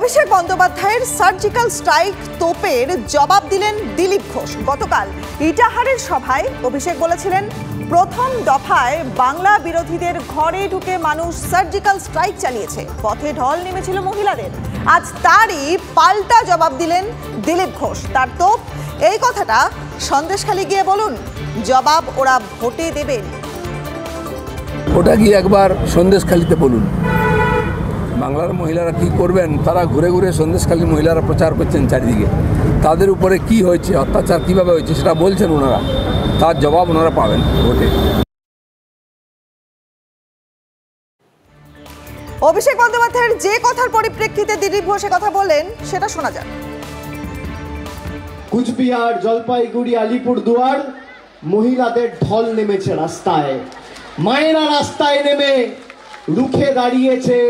অভিষেক বন্দ্যোপাধ্যায়ের surgical strike তোপের জবাব দিলেন দিলীপ ঘোষ। গতকাল ইটাহারের সভায় অভিষেক বলেছিলেন, প্রথম দফায় বাংলা বিরোধীদের ঘরে ঢুকে মানুষ সার্জিক্যাল স্ট্রাইক চালিয়েছে, পথে ঢল নেমেছিল মহিলাদের। আজ তারই পাল্টা জবাব দিলেন দিলীপ ঘোষ। তার তোপ, এই কথাটা সন্দেশখালী গিয়ে বলুন, জবাব ওরা ভোটে দেবেন। ওটা গিয়ে একবার সন্দেশখালীতে বলুন। বাংলার মহিলারা কি করবেন, তারা ঘুরে ঘুরে সন্দেশখালী মহিলারা প্রচার করছেন চারিদিকে, তাদের উপরে কি হয়েছে, অত্যাচার কিভাবে হয়েছে সেটা বলছেন ওনারা, তার জবাব ওনারা পাবেন ভোটে। অভিষেক বন্দ্যোপাধ্যায়ের যে কথার পরিপ্রেক্ষিতে দিলীপ ঘোষ কথা বললেন সেটা শোনা যাক। কুচবিহার, জলপাইগুড়ি, আলিপুরদুয়ার মহিলাদের ঢল নেমেছে রাস্তায়। মায়েরা রাস্তায় নেমে রুখে দাঁড়িয়েছে,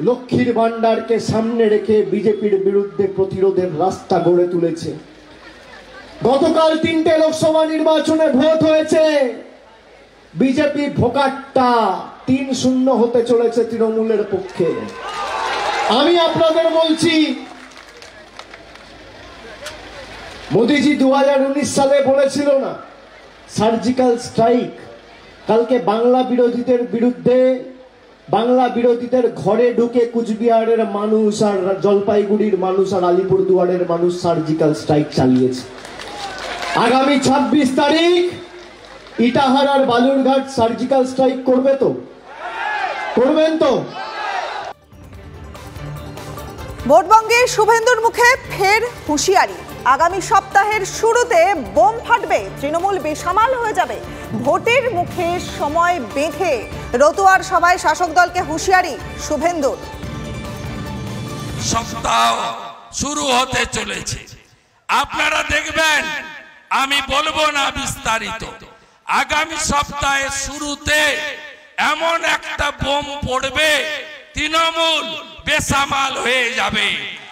লক্ষ্মীর ভান্ডারকে সামনে রেখে বিজেপির বিরুদ্ধে প্রতিরোধের রাস্তা গড়ে তুলেছে। গতকাল 3টে লোকসভা নির্বাচনে ভোট হয়েছে, বিজেপি ভোকাটটা 3-0 হতে চলেছে তৃণমূলের পক্ষে। আমি আপনাদের বলছি, মোদিজি 2019 সালে বলেছিল না সার্জিক্যাল স্ট্রাইক, কালকে বাংলা বিরোধীদের বিরুদ্ধে, বাংলা বিরোধীদের ঘরে ঢুকে কুচবিহারের মানুষ আর জলপাইগুড়ির মানুষ আর আলিপুরদুয়ারের মানুষ সার্জিক্যাল স্ট্রাইক চালিয়েছে। আগামী 26 তারিখ ইটাহার আর বালুরঘাট সার্জিক্যাল স্ট্রাইক করবে তো? করবেন তো? ভোটবঙ্গে শুভেন্দুর মুখে ফের হুঁশিয়ারি, আগামী সপ্তাহের শুরুতে বোম ফাটবে, তৃণমূল বেসামাল হয়ে যাবে। ভোটের মুখে সময় বেঁধে রতুয়ার সভায় শাসক দলকে হুঁশিয়ারি শুভেন্দুর। সপ্তাহ শুরু হতে চলেছে, আপনারা দেখবেন, আমি বলবো না বিস্তারিত, আগামী সপ্তাহের শুরুতে এমন একটা বোম পড়বে, তৃণমূল বেসামাল হয়ে যাবে।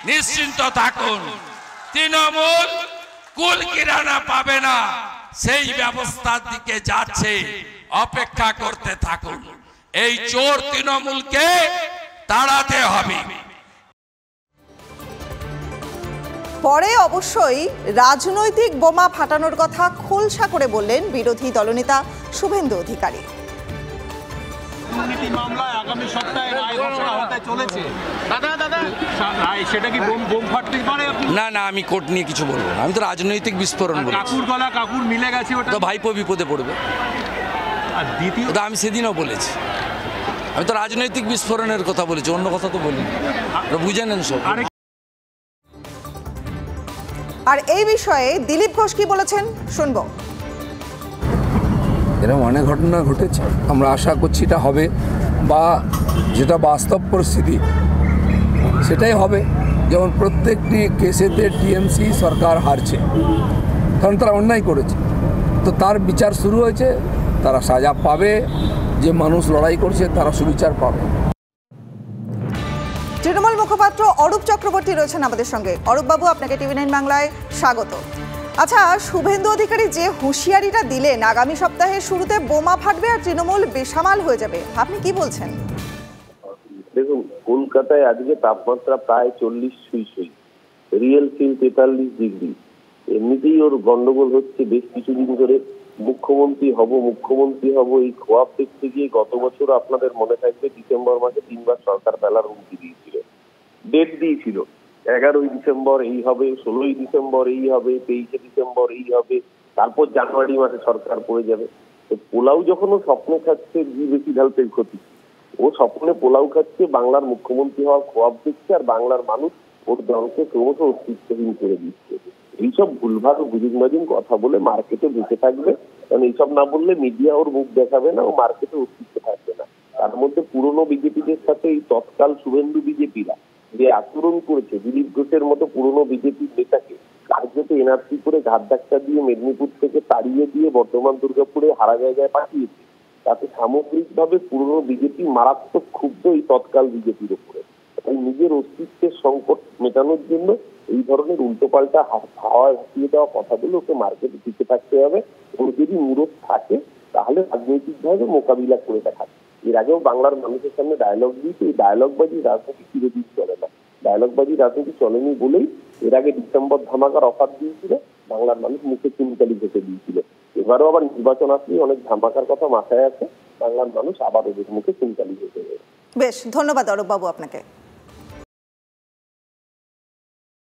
নিশ্চিন্ত থাকুন, তৃণমূল কুল কিরানা পাবে না, সেই ব্যবস্থার দিকে যাচ্ছে, অপেক্ষা করতে থাকুন। এই চোর তৃণমূলকে তাড়াতে হবে। পরে অবশ্যই রাজনৈতিক বোমা ফাটানোর কথা খোলসা করে বললেন বিরোধী দলনেতা শুভেন্দু অধিকারী। মামলায় আগামী সপ্তাহে রায় ঘোষণা হতে চলেছে। সেটা কি বোম ফাটতে পারে? না না, আমি কোর্ট নিয়ে কিছু বলবো না, আমি তো রাজনৈতিক বিস্ফোরণ বলছি। কাকুর গলা কাকুর মিলে গেছে, ওটা তো ভাইপো বিপদে পড়বে। আর দ্বিতীয়, আমি সেদিনও বলেছি, আমি তো রাজনৈতিক বিস্ফোরণের কথা বলেছি, অন্য কথা তো বলিনি, বুঝে নেন সব। আর এই বিষয়ে দিলীপ ঘোষ কি বলেছেন শুনবো। এরকম অনেক ঘটনা ঘটেছে, আমরা আশা করছি এটা হবে, বা যেটা বাস্তব পরিস্থিতি সেটাই হবে। যেমন প্রত্যেকটি কেসেতে টিএমসি সরকার হারছে, কারণ তারা অন্যায় করেছে, তো তার বিচার শুরু হয়েছে, তারা সাজা পাবে, যে মানুষ লড়াই করছে তারা সুবিচার পাবে। তৃণমূল মুখপাত্র অরূপ চক্রবর্তী রয়েছেন আমাদের সঙ্গে। অরূপ বাবু, আপনাকে টিভি9 বাংলায় স্বাগত। আচ্ছা, শুভেন্দু অধিকারী যে হুঁশিয়ারিটা দিলেন, আগামী সপ্তাহের শুরুতে বোমা ফাটবে আর তৃণমূল বেসামাল হয়ে যাবে, আপনি কি বলছেন? দেখুন, কলকাতায় আজকে তাপমাত্রা প্রায় 40 ছুঁই, রিয়েল ফিল 43 ডিগ্রি। এমনিতেই ওর গন্ডগোল হচ্ছে বেশ কিছুদিন ধরে। মুখ্যমন্ত্রী হব এই খোয়াব দেখতে গিয়ে গত বছর আপনাদের মনে থাকবে ডিসেম্বর মাসে 3 বার সরকার ফেলার হুমকি দিয়েছিল, ডেট দিয়েছিল। 11ই ডিসেম্বর এই হবে, 16ই ডিসেম্বর এই হবে, 23শে ডিসেম্বর এই হবে, তারপর জানুয়ারি মাসে সরকার পড়ে যাবে। তো পোলাও যখন ও স্বপ্নে খাচ্ছে, বেশি ঢালতেই ক্ষতি। ও স্বপ্নে পোলাও খাচ্ছে, বাংলার মুখ্যমন্ত্রী হওয়ার খোয়াব দেখছে, আর বাংলার মানুষ ওর দলকে ক্রমশ অস্তিত্বহীন করে দিচ্ছে। এইসব ভুলভাল বুঝিন কথা বলে মার্কেটে বসে থাকবে, কারণ এইসব না বললে মিডিয়া ওর মুখ দেখাবে না, ও মার্কেটে অস্তিত্ব থাকবে না। তার মধ্যে পুরনো বিজেপিদের সাথে এই তৎকাল শুভেন্দু বিজেপিরা যে আচরণ করেছে, দিলীপ ঘোষের মতো পুরনো বিজেপির নেতাকে কার্যত এনআরসি করে ঘাট ধাক্কা দিয়ে মেদিনীপুর থেকে তাড়িয়ে দিয়ে বর্ধমান দুর্গাপুরে হারা জায়গায় পাঠিয়েছে, তাতে সামগ্রিকভাবে পুরনো বিজেপি মারাত্মক ক্ষুব্ধ এই তৎকাল বিজেপির উপরে। তাই নিজের অস্তিত্বের সংকট মেটানোর জন্য এই ধরনের উল্টোপাল্টা হাওয়া ভাসিয়ে দেওয়া কথাগুলো ওকে মার্কেটে টিকে থাকতে হবে। ওর যদি মুরত থাকে তাহলে রাজনৈতিকভাবে মোকাবিলা করে দেখা। এর আগেও বাংলার মানুষের সামনে ডায়লগ দিয়েছে, এই ডায়লগ বাজি রাজনীতি চিরদিন চলে না। ডায়লগবাজি রাজনীতি চলেনি বলেই এর আগে ডিসেম্বর ধামাকার অফার দিয়েছিল, বাংলার মানুষ মুখে চিনকালি ঘেঁটে দিয়েছিল। এবারও আবার নির্বাচন আসলেই অনেক ধামাকার কথা মাথায় আছে, বাংলার মানুষ আবার ওদের মুখে চিনকালি ঘেঁটে দেবে। বেশ, ধন্যবাদ অরূপ বাবু আপনাকে।